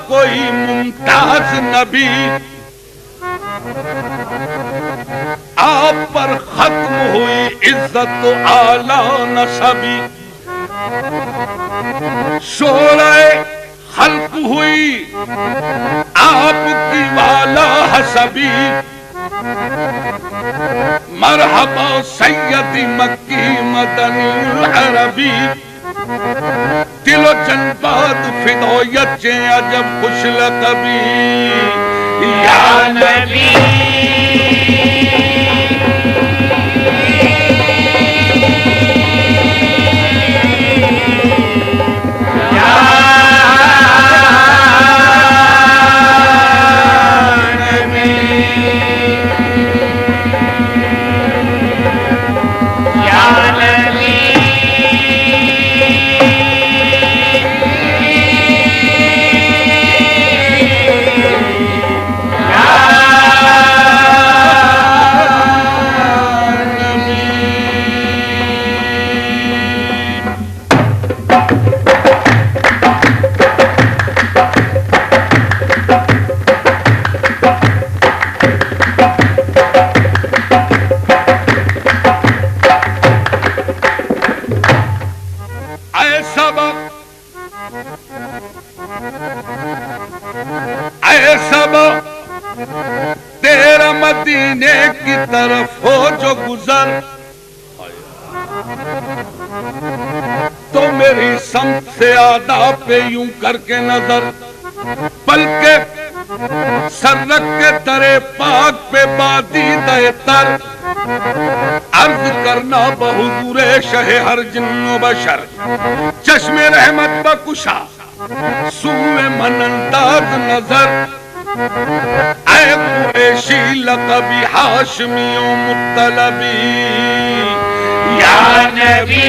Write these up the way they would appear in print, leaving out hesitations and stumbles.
کوئی ممتاز نبی، آپ پر ختم ہوئی عزت و اعلی نسبی، شورۂ خلق ہوئی آپ کی والا حسبی، مرحبا سیدی مکی مدنی العربی، دل و جنبات فدایت چیں عجب خوش لقبی، یا نبی تیرا مدینے کی طرف ہو جو گزر تو میری سمت سے آداب پہ یوں کر کے نظر، بلکہ سر رکھ کے درے پاک پہ بادیدہ تر عرض کرنا بحضور شہ ہر جن و بشر، چشم رحمت بکشا سوئے من انداز نظر، اے قریشی لقبی ہاشمی و مطلبی، یا نبی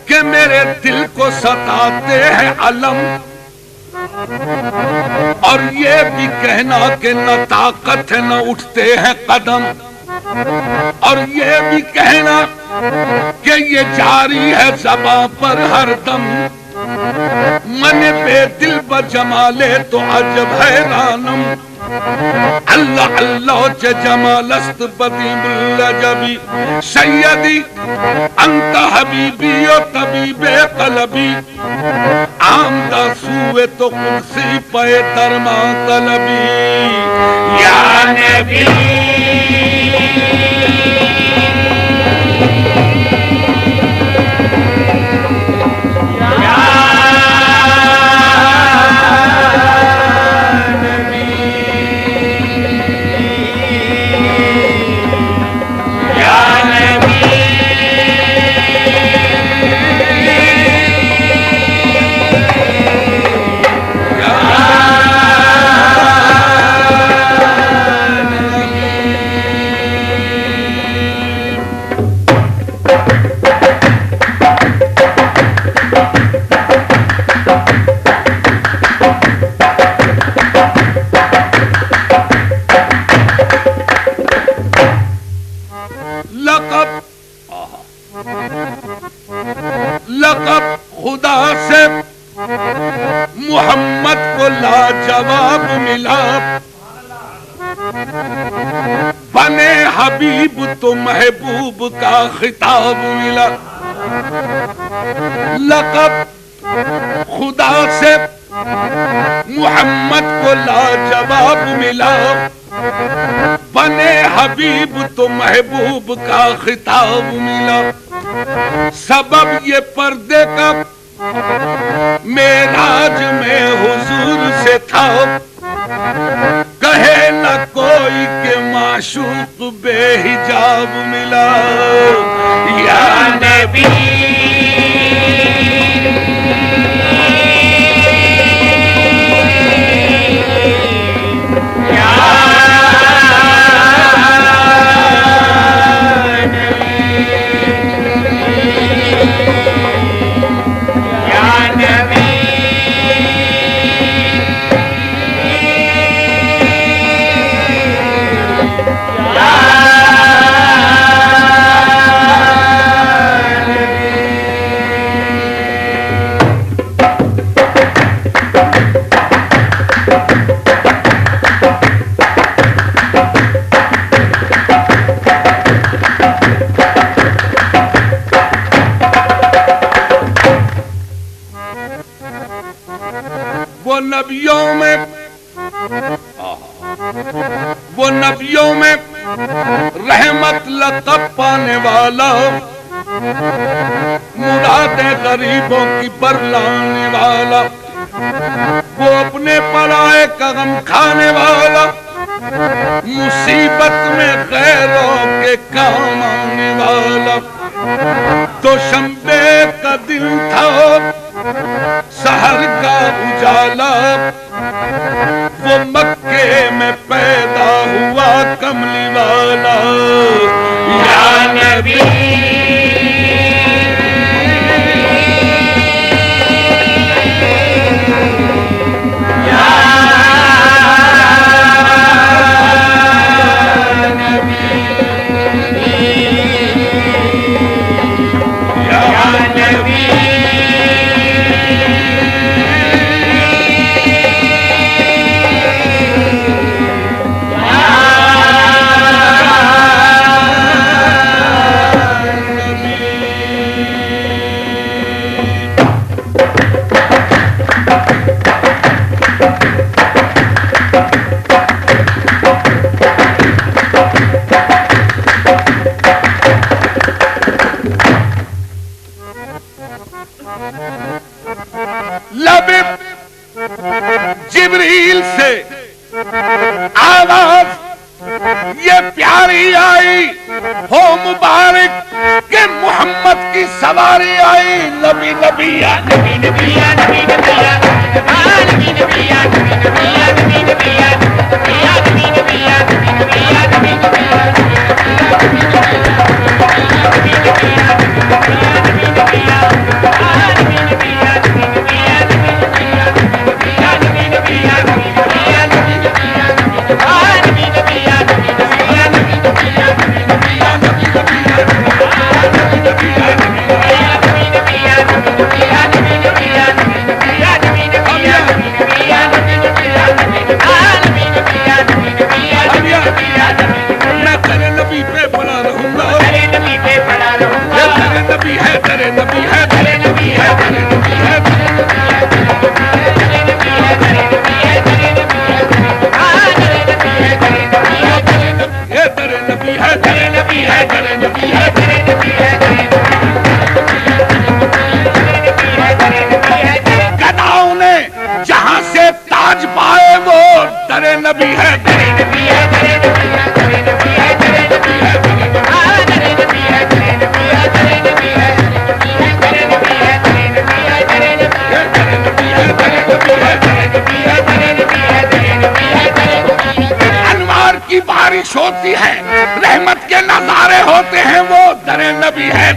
کہ میرے دل کو ستاتے ہیں علم، اور یہ بھی کہنا کہ نہ طاقت ہے نہ اٹھتے ہیں قدم، اور یہ بھی کہنا کہ یہ جاری ہے زباں پر ہر دم، من بے دل بجمالے تو عجب حیرانم، اللہ اللہ چه جمال است بدیم العجبی، سیدی انت حبیبی و طبیب قلبی، آمدہ سوئے تو قدسی پہ درما طلبی، یا نبی لقب خدا سے محمد کو لاجواب ملا، بنے حبیب تو محبوب کا خطاب ملا، لقب خدا سے محمد کو لاجواب ملا، بنے حبیب تو محبوب کا خطاب ملا، سبب یہ پردے کا معراج میں حضور سے تھا، کہے نہ کوئی کہ معشوق بے حجاب ملا یا نبی وہ نبیوں میں رحمت لقب پانے والا، مرادیں غریبوں کی برلانے والا، وہ اپنے پرائے کا غم کھانے والا، مصیبت میں غیروں کے کام آنے والا۔ دوشنبے کا دن تھا، سحر کا اجالا، وہ مکے میں پیدا ہوا کملی والا یا نبی جبریل سے آواز یہ پیاری آئی، ہو مبارک کہ محمد کی سواری آئی۔ نبی نبی یا نبی نبی یا نبی نبی یا نبی نبی یا نبی نبی یا نبی نبی یا نبی یا نبی نبی یا نبی نبی یا نبی نبی یا گداؤں نے جہاں سے تاج پائے وہ در نبی ہے۔ انوار کی بارش ہوتی ہے، رحمت کے نظارے ہوتے ہیں، وہ در نبی ہے۔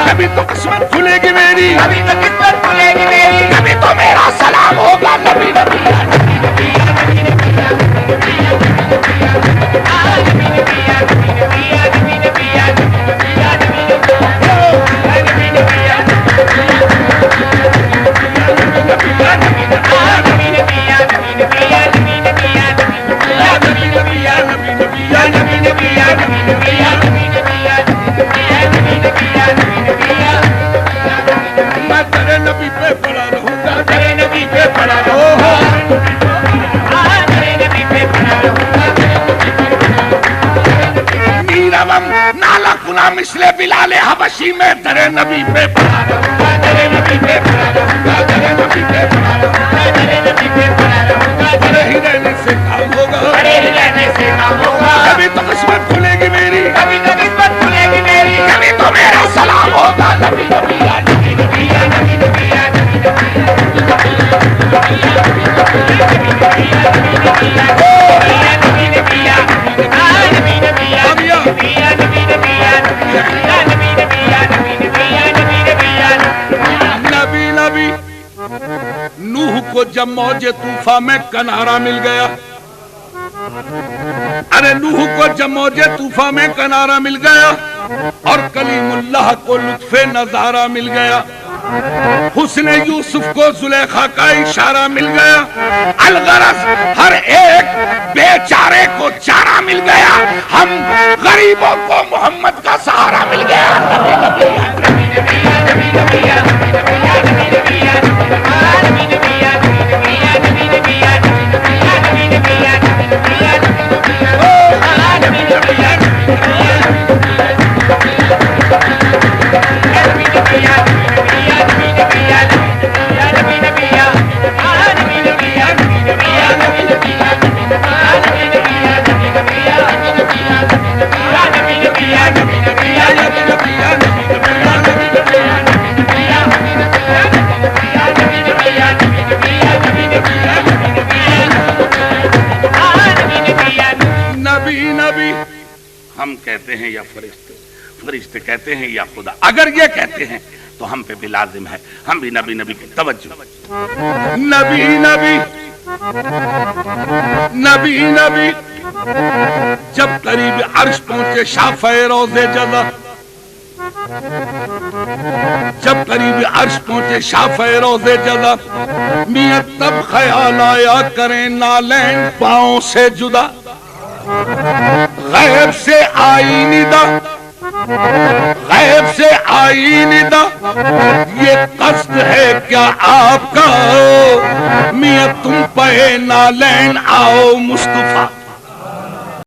کبھی تو قسمت کھلے گی میری، کبھی تو قسمت کھلے گی میری، کبھی تو میرا سلام ہوگا نبی نبی یا نبی نبی یا نبی نبی یا نبی نبی یا نبی نبی یا نبی نبی یا نبی نبی یا نبی نبی یا نبی نبی یا میں تیرے نبی پہ پڑا رہوں گا، تیرے نبی پہ پڑا رہوں گا، نیروم نالا کنا مثل بلال حبشی میں تیرے نبی پہ پڑا رہوں گا، تیرے نبی پہ پڑا رہوں گا، تیرے نبی پہ پڑا رہوں گا، تیرے نبی پہ پڑا رہوں گا، بڑے ہی رہنے سے کام ہوگا، بڑے ہی رہنے سے کام ہوگا، کبھی تو قسمت کھلے گی میری، کبھی تو قسمت کھلے گی میری، کبھی تو میرا سلام ہوگا، نبی نبی یا نبی نبی یا نبی نبی یا نبی نبی یا نبی نبی نوح کو جب موج طوفان میں کنارہ مل گیا، ارے نوح کو جب موج طوفان میں کنارہ مل گیا اور کلیم اللہ کو لطف نظارہ مل گیا، حسن یوسف کو زلیخا کا اشارہ مل گیا، الغرض ہر ایک بیچارے کو چارہ مل گیا، ہم غریبوں کو محمد کا سہارا مل گیا، ہم کہتے ہیں یا فرشتے، فرشتے کہتے ہیں یا خدا، اگر یہ کہتے ہیں تو ہم پہ بھی لازم ہے ہم بھی نبی نبی کی توجہ، نبی نبی نبی نبی جب قریب عرش پہنچے شافع روضے جزا، جب قریب عرش پہنچے شافع روضے جزا، میاں تب خیال آیا کریں نالین پاؤں سے جدا، غیب سے آئی ندا، غیب سے آئی ندا، یہ قصد ہے کیا آپ کا، میاں تم پہ نالین آؤ مصطفیٰ،